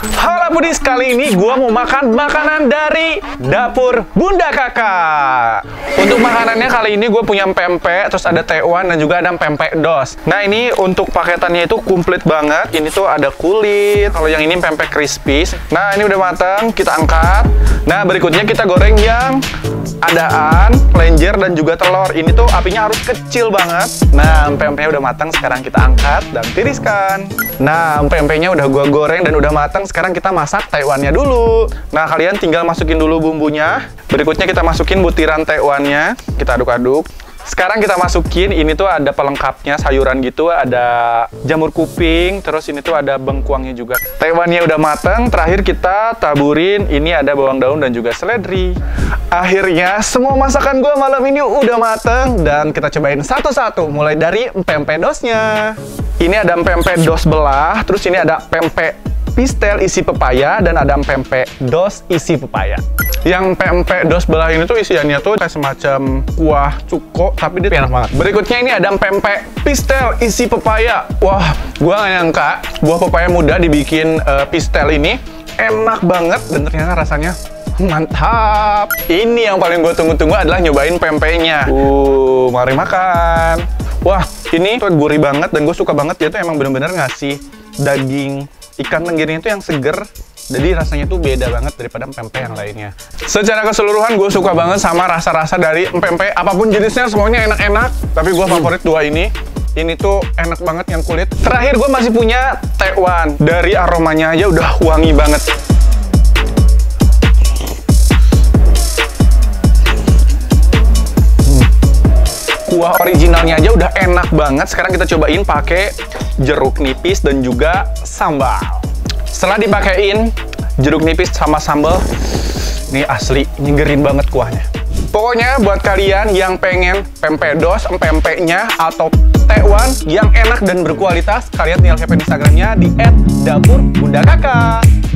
Halo Budis, kali ini gua mau makan makanan dari dapur Bunda Kakak. Untuk makanannya kali ini gue punya pempek, terus ada tewan dan juga ada pempek dos. Nah ini untuk paketannya itu komplit banget. Ini tuh ada kulit. Kalau yang ini pempek crispy. Nah ini udah matang, kita angkat. Nah berikutnya kita goreng yang adaan, lenjer dan juga telur. Ini tuh apinya harus kecil banget. Nah pempeknya udah matang, sekarang kita angkat dan tiriskan. Nah pempeknya udah gua goreng dan udah matang. Sekarang kita masak tewannya dulu. Nah kalian tinggal masukin dulu bumbunya. Berikutnya kita masukin butiran tewannya. Kita aduk-aduk. Sekarang kita masukin, ini tuh ada pelengkapnya, sayuran gitu, ada jamur kuping, terus ini tuh ada bengkuangnya juga. Tewannya udah mateng, terakhir kita taburin, ini ada bawang daun dan juga seledri. Akhirnya semua masakan gue malam ini udah mateng, dan kita cobain satu-satu, mulai dari pempek dosnya. Ini ada pempek dos belah, terus ini ada pempek pistel isi pepaya, dan ada pempek dos isi pepaya. Yang pempek dos belah ini tuh isiannya tuh kayak semacam kuah cuko, tapi dia enak banget. Berikutnya ini ada pempek pistel isi pepaya. Wah, gua nggak nyangka buah pepaya muda dibikin pistel ini enak banget, dan ternyata rasanya mantap. Ini yang paling gue tunggu-tunggu adalah nyobain pempeknya. Mari makan. Wah, ini tuh gurih banget dan gue suka banget. Dia tuh emang bener-bener ngasih daging ikan tenggirinya itu yang seger. Jadi rasanya tuh beda banget daripada pempek yang lainnya. Secara keseluruhan gue suka banget sama rasa-rasa dari pempek. Apapun jenisnya semuanya enak-enak. Tapi gue favorit dua ini. Ini tuh enak banget yang kulit. Terakhir gue masih punya tewan. Dari aromanya aja udah wangi banget. Kuah originalnya aja udah enak banget. Sekarang kita cobain pakai jeruk nipis dan juga sambal. Setelah dipakein jeruk nipis sama sambal, ini asli nyegerin banget kuahnya. Pokoknya buat kalian yang pengen pempek dos, pempeknya atau tewan yang enak dan berkualitas, kalian tinggal kepoin Instagramnya di @dapurbundakakak.